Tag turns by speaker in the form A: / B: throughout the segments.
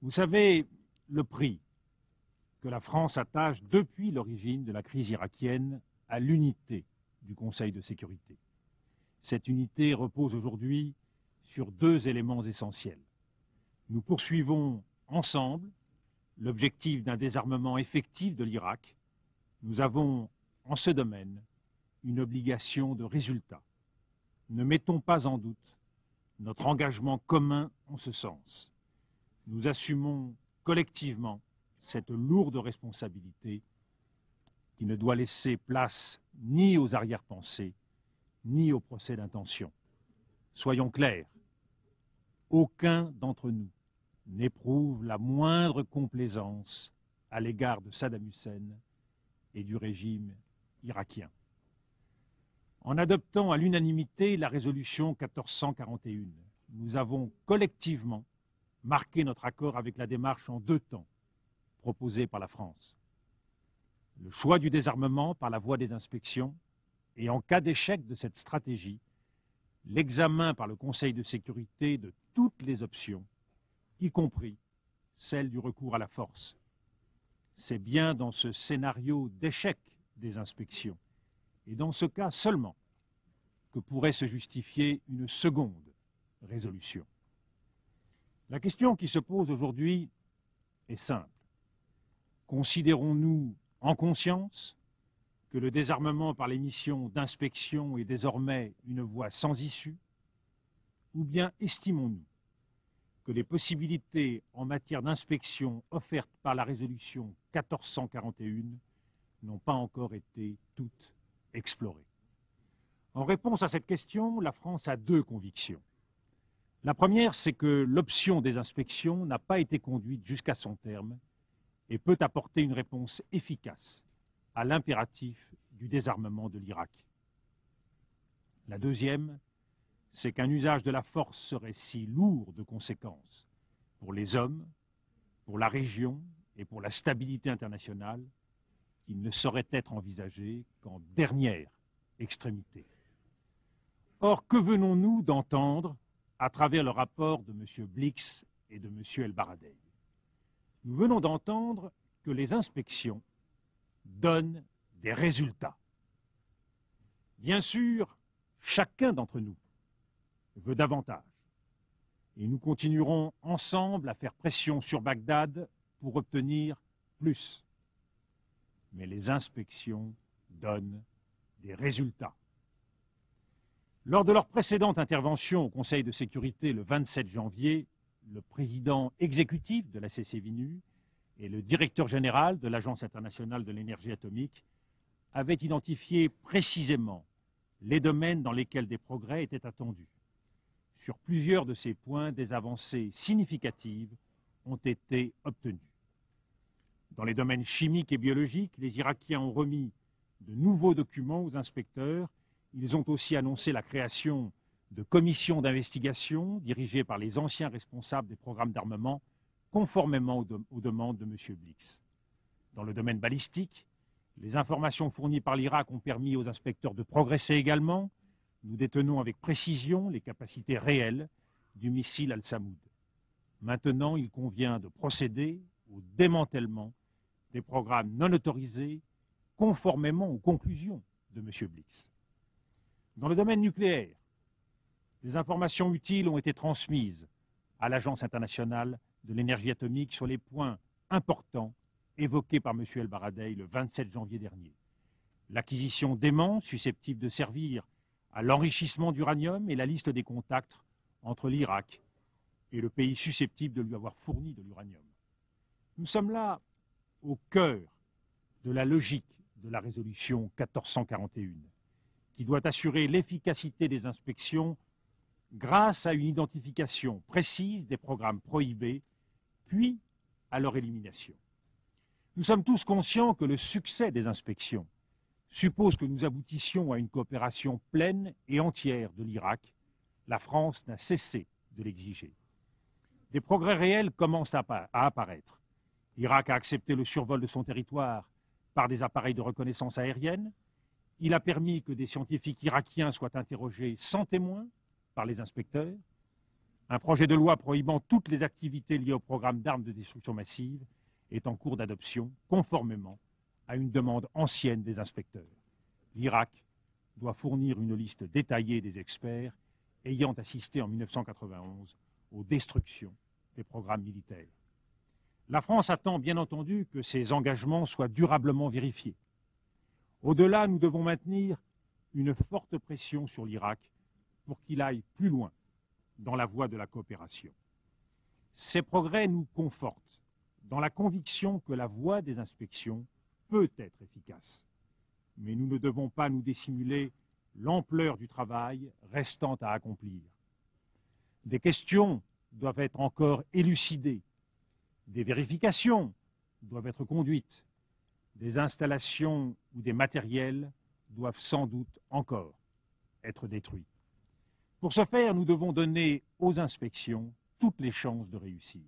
A: Vous savez le prix que la France attache depuis l'origine de la crise irakienne à l'unité du Conseil de sécurité. Cette unité repose aujourd'hui sur deux éléments essentiels. Nous poursuivons ensemble l'objectif d'un désarmement effectif de l'Irak. Nous avons, en ce domaine, une obligation de résultat. Ne mettons pas en doute notre engagement commun en ce sens. Nous assumons collectivement cette lourde responsabilité qui ne doit laisser place ni aux arrière-pensées, ni au procès d'intention. Soyons clairs, aucun d'entre nous n'éprouve la moindre complaisance à l'égard de Saddam Hussein et du régime irakien. En adoptant à l'unanimité la résolution 1441, nous avons collectivement marqué notre accord avec la démarche en deux temps proposée par la France. Le choix du désarmement par la voie des inspections et, en cas d'échec de cette stratégie, l'examen par le Conseil de sécurité de toutes les options, y compris celle du recours à la force. C'est bien dans ce scénario d'échec des inspections, et dans ce cas seulement, que pourrait se justifier une seconde résolution. La question qui se pose aujourd'hui est simple. Considérons-nous en conscience que le désarmement par les missions d'inspection est désormais une voie sans issue, ou bien estimons-nous que les possibilités en matière d'inspection offertes par la résolution 1441 n'ont pas encore été toutes explorées? En réponse à cette question, la France a deux convictions. La première, c'est que l'option des inspections n'a pas été conduite jusqu'à son terme et peut apporter une réponse efficace à l'impératif du désarmement de l'Irak. La deuxième, c'est qu'un usage de la force serait si lourd de conséquences pour les hommes, pour la région et pour la stabilité internationale qu'il ne saurait être envisagé qu'en dernière extrémité. Or, que venons-nous d'entendre à travers le rapport de M. Blix et de M. El Baradei? Nous venons d'entendre que les inspections donnent des résultats. Bien sûr, chacun d'entre nous veut davantage. Et nous continuerons ensemble à faire pression sur Bagdad pour obtenir plus. Mais les inspections donnent des résultats. Lors de leur précédente intervention au Conseil de sécurité le 27 janvier, le président exécutif de la CCVNU et le directeur général de l'Agence internationale de l'énergie atomique avaient identifié précisément les domaines dans lesquels des progrès étaient attendus. Sur plusieurs de ces points, des avancées significatives ont été obtenues. Dans les domaines chimiques et biologiques, les Irakiens ont remis de nouveaux documents aux inspecteurs. Ils ont aussi annoncé la création de commissions d'investigation dirigées par les anciens responsables des programmes d'armement, conformément aux demandes de M. Blix. Dans le domaine balistique, les informations fournies par l'Irak ont permis aux inspecteurs de progresser également. Nous détenons avec précision les capacités réelles du missile Al-Samoud. Maintenant, il convient de procéder au démantèlement des programmes non autorisés, conformément aux conclusions de M. Blix. Dans le domaine nucléaire, des informations utiles ont été transmises à l'Agence internationale de l'énergie atomique sur les points importants évoqués par M. El Baradei le 27 janvier dernier. L'acquisition d'aimants susceptibles de servir à l'enrichissement d'uranium et la liste des contacts entre l'Irak et le pays susceptible de lui avoir fourni de l'uranium. Nous sommes là au cœur de la logique de la résolution 1441, qui doit assurer l'efficacité des inspections grâce à une identification précise des programmes prohibés, puis à leur élimination. Nous sommes tous conscients que le succès des inspections suppose que nous aboutissions à une coopération pleine et entière de l'Irak. La France n'a cessé de l'exiger. Des progrès réels commencent à apparaître. L'Irak a accepté le survol de son territoire par des appareils de reconnaissance aérienne. Il a permis que des scientifiques irakiens soient interrogés sans témoin par les inspecteurs. Un projet de loi prohibant toutes les activités liées au programme d'armes de destruction massive est en cours d'adoption, conformément à une demande ancienne des inspecteurs. L'Irak doit fournir une liste détaillée des experts ayant assisté en 1991 aux destructions des programmes militaires. La France attend bien entendu que ces engagements soient durablement vérifiés. Au-delà, nous devons maintenir une forte pression sur l'Irak pour qu'il aille plus loin dans la voie de la coopération. Ces progrès nous confortent dans la conviction que la voie des inspections peut être efficace. Mais nous ne devons pas nous dissimuler l'ampleur du travail restant à accomplir. Des questions doivent être encore élucidées, des vérifications doivent être conduites, des installations ou des matériels doivent sans doute encore être détruits. Pour ce faire, nous devons donner aux inspections toutes les chances de réussir.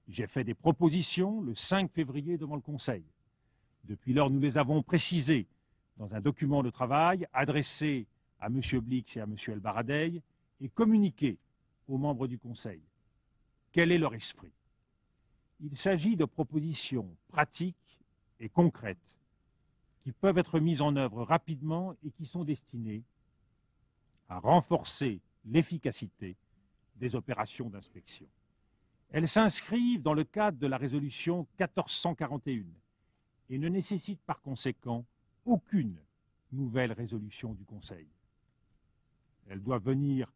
A: J'ai fait des propositions le 5 février devant le Conseil. Depuis lors, nous les avons précisées dans un document de travail adressé à M. Blix et à M. El Baradei et communiqué aux membres du Conseil. Quel est leur esprit? Il s'agit de propositions pratiques et concrètes qui peuvent être mises en œuvre rapidement et qui sont destinées à renforcer l'efficacité des opérations d'inspection. Elles s'inscrivent dans le cadre de la résolution 1441 et ne nécessitent par conséquent aucune nouvelle résolution du Conseil. Elles doivent venir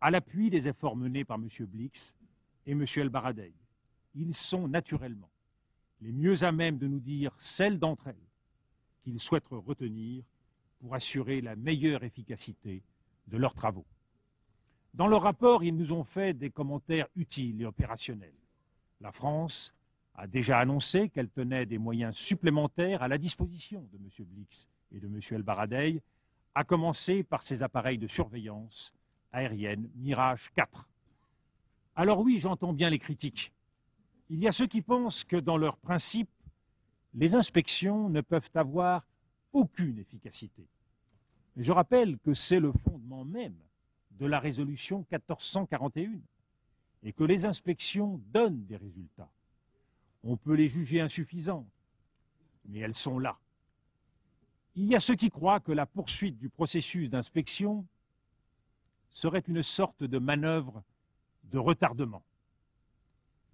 A: à l'appui des efforts menés par M. Blix et M. El Baradei. Ils sont naturellement les mieux à même de nous dire celles d'entre elles qu'ils souhaitent retenir pour assurer la meilleure efficacité de leurs travaux. Dans leur rapport, ils nous ont fait des commentaires utiles et opérationnels. La France a déjà annoncé qu'elle tenait des moyens supplémentaires à la disposition de M. Blix et de M. El Baradei, à commencer par ses appareils de surveillance aérienne Mirage 4. Alors oui, j'entends bien les critiques. Il y a ceux qui pensent que dans leur principe, les inspections ne peuvent avoir aucune efficacité. Mais je rappelle que c'est le fondement même de la résolution 1441 et que les inspections donnent des résultats. On peut les juger insuffisantes, mais elles sont là. Il y a ceux qui croient que la poursuite du processus d'inspection serait une sorte de manœuvre de retardement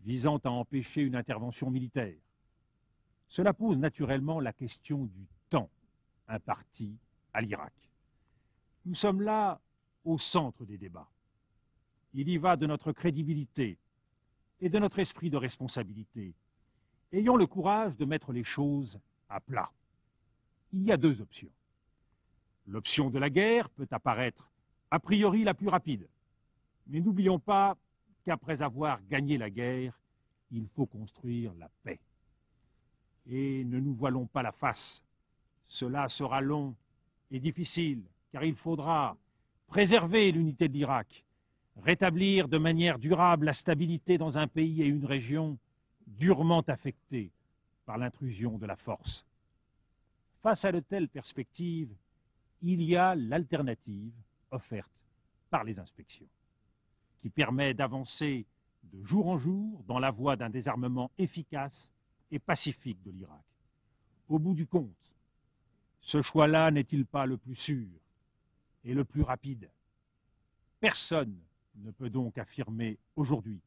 A: visant à empêcher une intervention militaire. Cela pose naturellement la question du temps imparti à l'Irak. Nous sommes là au centre des débats. Il y va de notre crédibilité et de notre esprit de responsabilité. Ayons le courage de mettre les choses à plat. Il y a deux options. L'option de la guerre peut apparaître a priori la plus rapide. Mais n'oublions pas qu'après avoir gagné la guerre, il faut construire la paix. Et ne nous voilons pas la face. Cela sera long et difficile, car il faudra préserver l'unité de l'Irak, rétablir de manière durable la stabilité dans un pays et une région durement affectés par l'intrusion de la force. Face à de telles perspectives, il y a l'alternative offerte par les inspections, qui permet d'avancer de jour en jour dans la voie d'un désarmement efficace et pacifique de l'Irak. Au bout du compte, ce choix-là n'est-il pas le plus sûr et le plus rapide? Personne ne peut donc affirmer aujourd'hui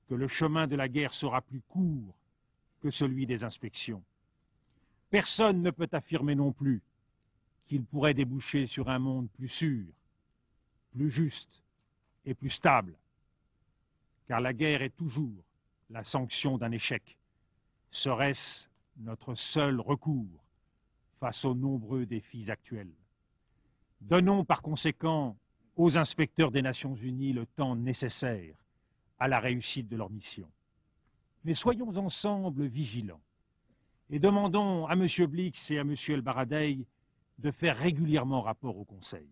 A: que le chemin de la guerre sera plus court que celui des inspections. Personne ne peut affirmer non plus qu'il pourrait déboucher sur un monde plus sûr, plus juste et plus stable. Car la guerre est toujours la sanction d'un échec. Serait-ce notre seul recours face aux nombreux défis actuels? Donnons par conséquent aux inspecteurs des Nations Unies le temps nécessaire à la réussite de leur mission. Mais soyons ensemble vigilants et demandons à M. Blix et à M. El Baradei de faire régulièrement rapport au Conseil.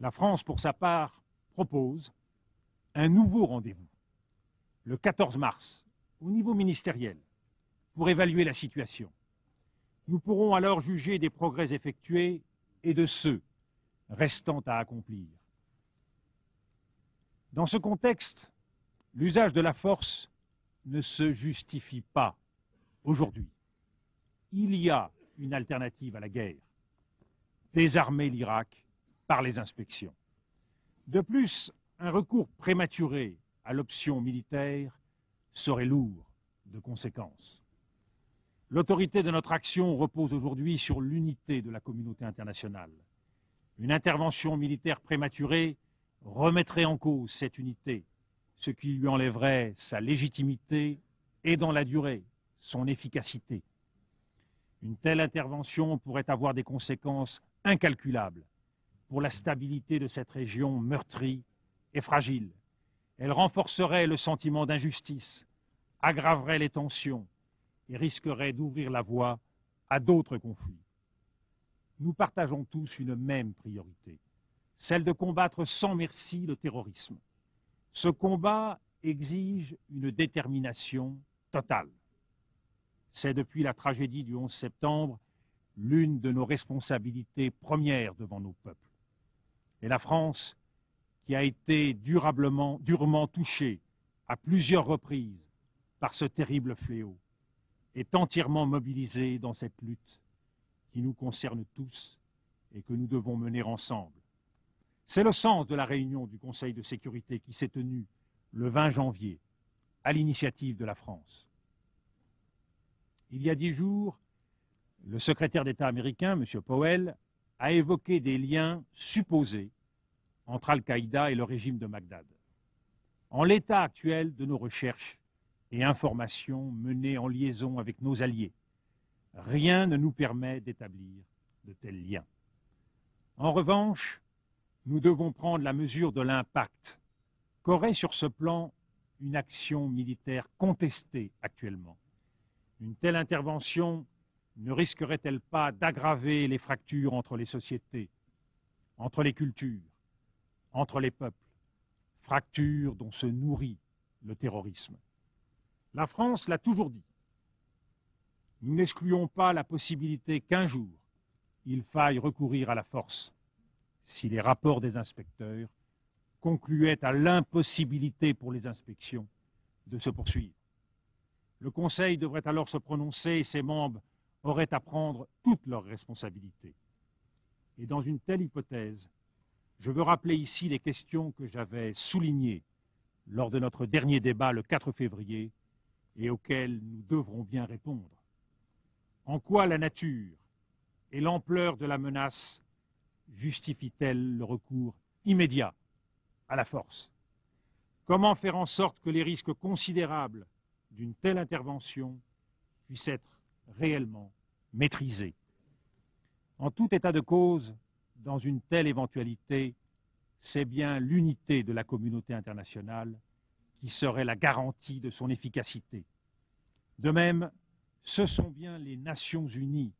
A: La France, pour sa part, propose un nouveau rendez-vous, le 14 mars, au niveau ministériel, pour évaluer la situation. Nous pourrons alors juger des progrès effectués et de ceux restant à accomplir. Dans ce contexte, l'usage de la force ne se justifie pas aujourd'hui. Il y a une alternative à la guerre: désarmer l'Irak par les inspections. De plus, un recours prématuré à l'option militaire serait lourd de conséquences. L'autorité de notre action repose aujourd'hui sur l'unité de la communauté internationale. Une intervention militaire prématurée remettrait en cause cette unité, ce qui lui enlèverait sa légitimité et, dans la durée, son efficacité. Une telle intervention pourrait avoir des conséquences incalculables pour la stabilité de cette région meurtrie et fragile. Elle renforcerait le sentiment d'injustice, aggraverait les tensions et risquerait d'ouvrir la voie à d'autres conflits. Nous partageons tous une même priorité, celle de combattre sans merci le terrorisme. Ce combat exige une détermination totale. C'est depuis la tragédie du 11 septembre l'une de nos responsabilités premières devant nos peuples. Et la France, qui a été durement touchée à plusieurs reprises par ce terrible fléau, est entièrement mobilisée dans cette lutte qui nous concerne tous et que nous devons mener ensemble. C'est le sens de la réunion du Conseil de sécurité qui s'est tenue le 20 janvier à l'initiative de la France. Il y a 10 jours, le secrétaire d'État américain, M. Powell, a évoqué des liens supposés entre Al-Qaïda et le régime de Bagdad. En l'état actuel de nos recherches et informations menées en liaison avec nos alliés, rien ne nous permet d'établir de tels liens. En revanche, nous devons prendre la mesure de l'impact qu'aurait sur ce plan une action militaire contestée actuellement. Une telle intervention ne risquerait-elle pas d'aggraver les fractures entre les sociétés, entre les cultures, entre les peuples, fractures dont se nourrit le terrorisme? La France l'a toujours dit. Nous n'excluons pas la possibilité qu'un jour, il faille recourir à la force, si les rapports des inspecteurs concluaient à l'impossibilité pour les inspections de se poursuivre. Le Conseil devrait alors se prononcer et ses membres auraient à prendre toutes leurs responsabilités. Et dans une telle hypothèse, je veux rappeler ici les questions que j'avais soulignées lors de notre dernier débat le 4 février et auxquelles nous devrons bien répondre. En quoi la nature et l'ampleur de la menace justifient-elles le recours immédiat à la force? Comment faire en sorte que les risques considérables d'une telle intervention puissent être réellement maîtrisés? En tout état de cause, dans une telle éventualité, c'est bien l'unité de la communauté internationale qui serait la garantie de son efficacité. De même, ce sont bien les Nations unies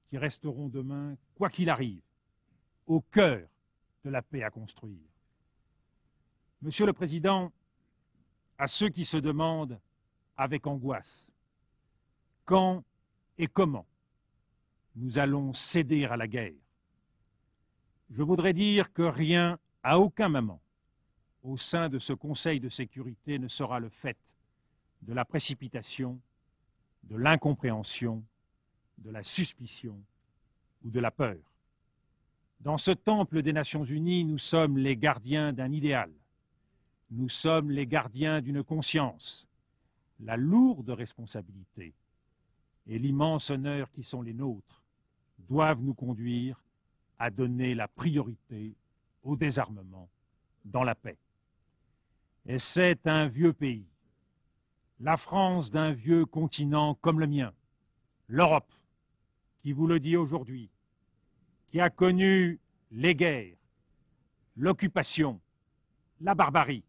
A: qui resteront demain, quoi qu'il arrive, au cœur de la paix à construire. Monsieur le Président, à ceux qui se demandent avec angoisse quand et comment nous allons céder à la guerre, je voudrais dire que rien, à aucun moment, au sein de ce Conseil de sécurité ne sera le fait de la précipitation, de l'incompréhension, de la suspicion ou de la peur. Dans ce temple des Nations Unies, nous sommes les gardiens d'un idéal. Nous sommes les gardiens d'une conscience. La lourde responsabilité et l'immense honneur qui sont les nôtres doivent nous conduire à donner la priorité au désarmement dans la paix. Et c'est un vieux pays, la France d'un vieux continent comme le mien, l'Europe, qui vous le dit aujourd'hui, qui a connu les guerres, l'occupation, la barbarie,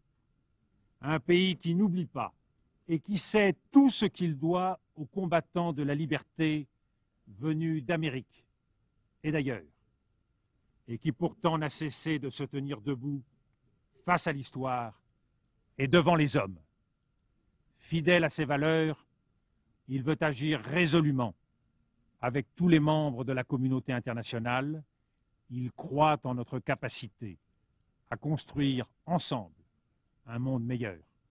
A: un pays qui n'oublie pas et qui sait tout ce qu'il doit aux combattants de la liberté venus d'Amérique et d'ailleurs, et qui pourtant n'a cessé de se tenir debout face à l'histoire et devant les hommes. Fidèle à ses valeurs, il veut agir résolument avec tous les membres de la communauté internationale. Il croit en notre capacité à construire ensemble un monde meilleur.